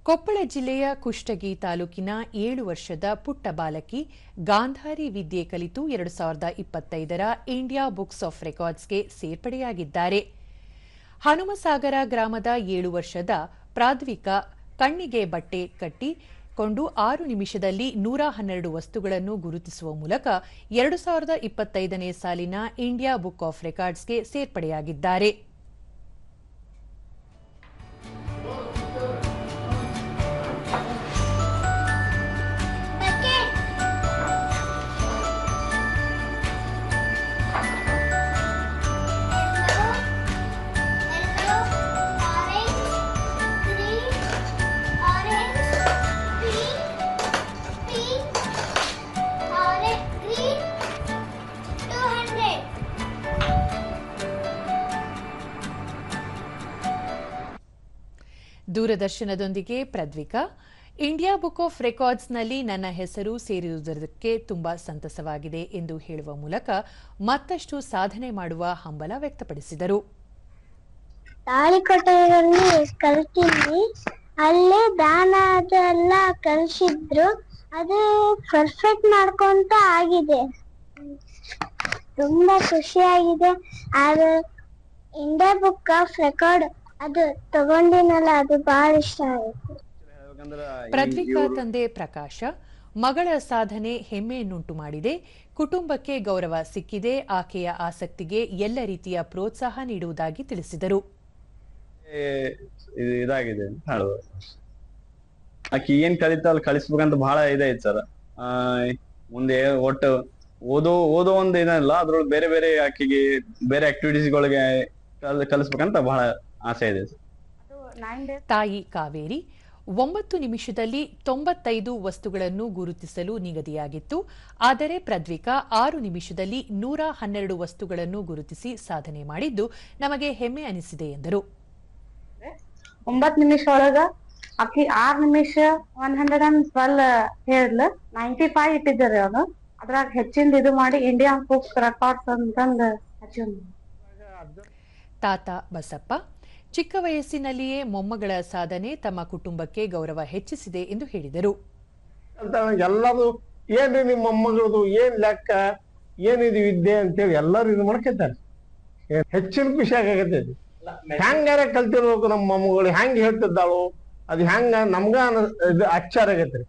ಕೊಪ್ಪಳ ಜಿಲ್ಲೆಯ ಕುಷ್ಟಗಿ ತಾಲೂಕಿನ 7 ವರ್ಷದ ಪುಟ್ಟ ಬಾಲಕಿ ಗಾಂಧಾರಿ ವಿದ್ಯೆ ಕಲಿತು 2025ರ ಇಂಡಿಯಾ ಬುಕ್ಸ್ ಆಫ್ ರೆಕಾರ್ಡ್ಸ್ಗೆ ಸೇರ್ಪಡೆಯಾಗಿದ್ದಾರೆ. ಹನುಮಸಾಗರ ಗ್ರಾಮದ 7 ವರ್ಷದ ಪ್ರಾದ್ವಿಕಾ ಕಣ್ಣಿಗೆ ಬಟ್ಟೆ ಕಟ್ಟಿಕೊಂಡು 6 ನಿಮಿಷದಲ್ಲಿ 112 ವಸ್ತುಗಳನ್ನು ಗುರುತಿಸುವ ಮೂಲಕ 2025ನೇ ಸಾಲಿನ ಇಂಡಿಯಾ ಬುಕ್ ಆಫ್ ರೆಕಾರ್ಡ್ಸ್ಗೆ ಸೇರ್ಪಡೆಯಾಗಿದ್ದಾರೆ. ದೂರದರ್ಶನದೊಂದಿಗೆ ಪ್ರಾದ್ವಿಕಾ, ಇಂಡಿಯಾ ಬುಕ್ ಆಫ್ ರೆಕಾರ್ಡ್ಸ್ನಲ್ಲಿ ನನ್ನ ಹೆಸರು ಸೇರಿರುವುದಕ್ಕೆ ತುಂಬಾ ಸಂತಸವಾಗಿದೆ ಎಂದು ಹೇಳುವ ಮೂಲಕ ಮತ್ತಷ್ಟು ಸಾಧನೆ ಮಾಡುವ ಹಂಬಲ ವ್ಯಕ್ತಪಡಿಸಿದರು. ತಾಳಿಕೋಟೆಯಲ್ಲಿ ಕಲ್ತೀನಿ, ಅಲ್ಲೇ ದಾನ ಅದೆಲ್ಲ ಕಲಿಸಿದ್ರು, ಅದು ಪರ್ಫೆಕ್ಟ್ ಮಾಡ್ಕೊಂತ ಆಗಿದೆ. ತುಂಬಾ ಖುಷಿಯಾಗಿದೆ. ಅದು ಇಂಡಿಯಾ ಬುಕ್ ಆಫ್ ರೆಕಾರ್ಡ್ ಅದು ತಗೊಂಡಿನಲ್ಲ, ಅದು ಬಹಳ ಇಷ್ಟ ಆಯಿತು. ಪ್ರಾದ್ವಿಕಾ ತಂದೆ ಪ್ರಕಾಶ, ಮಗಳ ಸಾಧನೆ ಹೆಮ್ಮೆಯನ್ನುಂಟು ಮಾಡಿದೆ. ಕುಟುಂಬಕ್ಕೆ ಗೌರವ ಸಿಕ್ಕಿದೆ. ಆಕೆಯ ಆಸಕ್ತಿಗೆ ಎಲ್ಲ ರೀತಿಯ ಪ್ರೋತ್ಸಾಹ ನೀಡುವುದಾಗಿ ತಿಳಿಸಿದರು. ಇದಾಗಿದೆ ಆಕಿ ಏನ್ ಕಲಿತ ಅಲ್ಲಿ ಕಲಿಸ್ಬೇಕಂತ ಬಹಳ ಇದೈತ್ ಸರ್. ಮುಂದೆ ಒಟ್ಟು ಓದೋ ಒಂದ್ ಏನಿಲ್ಲ, ಅದ್ರೊಳಗೆ ಬೇರೆ ಬೇರೆ ಆಕಿಗೆ ಬೇರೆ ಆಕ್ಟಿವಿಟೀಸ್ಗಳಿಗೆ ಕಲಿಸ್ಬೇಕಂತ ಬಹಳ ಆಸೆ ಇದೆ. ತಾಯಿ ಕಾವೇರಿ, 9 ನಿಮಿಷದಲ್ಲಿ 95 ವಸ್ತುಗಳನ್ನು ಗುರುತಿಸಲು ನಿಗದಿಯಾಗಿತ್ತು. ಆದರೆ ಪ್ರಾದ್ವಿಕಾ 6 ನಿಮಿಷದಲ್ಲಿ 112 ವಸ್ತುಗಳನ್ನು ಗುರುತಿಸಿ ಸಾಧನೆ ಮಾಡಿದ್ದು ನಮಗೆ ಹೆಮ್ಮೆ ಅನಿಸಿದೆ ಎಂದರು. 9 ನಿಮಿಷ ಒಳಗ ಆಕಿ 6 ನಿಮಿಷ 112 ಹೇಳಿದ್ಲು. 95 ಇಟ್ಟಿದ್ದಾರೆ ಅವನು. ಅದ್ರಾಗ ಹೆಚ್ಚಿಂದ ಇದು ಮಾಡಿ ಇಂಡಿಯಾ ಬುಕ್ ರೆಕಾರ್ಡ್ಸ್ ಅಂತಂದ ಅಚೀವ್. ತಾತ ಬಸಪ್ಪ, ಚಿಕ್ಕ ವಯಸ್ಸಿನಲ್ಲಿಯೇ ಮೊಮ್ಮಗಳ ಸಾಧನೆ ತಮ್ಮ ಕುಟುಂಬಕ್ಕೆ ಗೌರವ ಹೆಚ್ಚಿಸಿದೆ ಎಂದು ಹೇಳಿದರು. ಎಲ್ಲರೂ ಏನ್ರಿ ನಿಮ್ಮ ಮೊಮ್ಮಗಳದು, ಏನ್ ಲೆಕ್ಕ, ಏನಿದು ವಿದ್ಯೆ ಅಂತೇಳಿ ಎಲ್ಲರೂ ಇದು ಮಾಡ್ಕೊತಾರೆ. ಹೆಚ್ಚಿನ ಖುಷಿ ಆಗತ್ತೆ. ಹೆಂಗಾರ ಕಲ್ತಿರ್ಬೇಕು ನಮ್ಮ ಮೊಮ್ಮಗಳು, ಹೆಂಗ್ ಹೇಳ್ತಿದ್ದಾಳು, ಅದು ಹೆಂಗ ನಮ್ಗ ಇದು ಆಶ್ಚರ್ಯ ಆಗತ್ರಿ.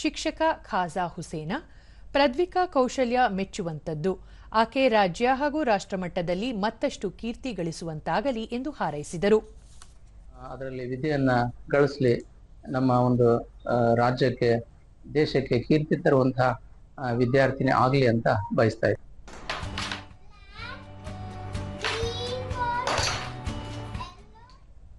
ಶಿಕ್ಷಕ ಖಾಜಾ ಹುಸೇನ, ಪ್ರಾದ್ವಿಕಾ ಕೌಶಲ್ಯ ಮೆಚ್ಚುವಂತದ್ದು. ಆಕೆ ರಾಜ್ಯ ಹಾಗೂ ರಾಷ್ಟ್ರ ಮಟ್ಟದಲ್ಲಿ ಮತ್ತಷ್ಟು ಕೀರ್ತಿ ಗಳಿಸುವಂತಾಗಲಿ ಎಂದು ಹಾರೈಸಿದರು. ಅದರಲ್ಲಿ ವಿದ್ಯೆಯನ್ನ ಗಳಿಸಲಿ, ನಮ್ಮ ಒಂದು ರಾಜ್ಯಕ್ಕೆ ದೇಶಕ್ಕೆ ಕೀರ್ತಿ ತರುವಂತಹ ವಿದ್ಯಾರ್ಥಿನಿ ಆಗಲಿ ಅಂತ ಬಯಸ್ತಾ ಇದ್ದೀನಿ.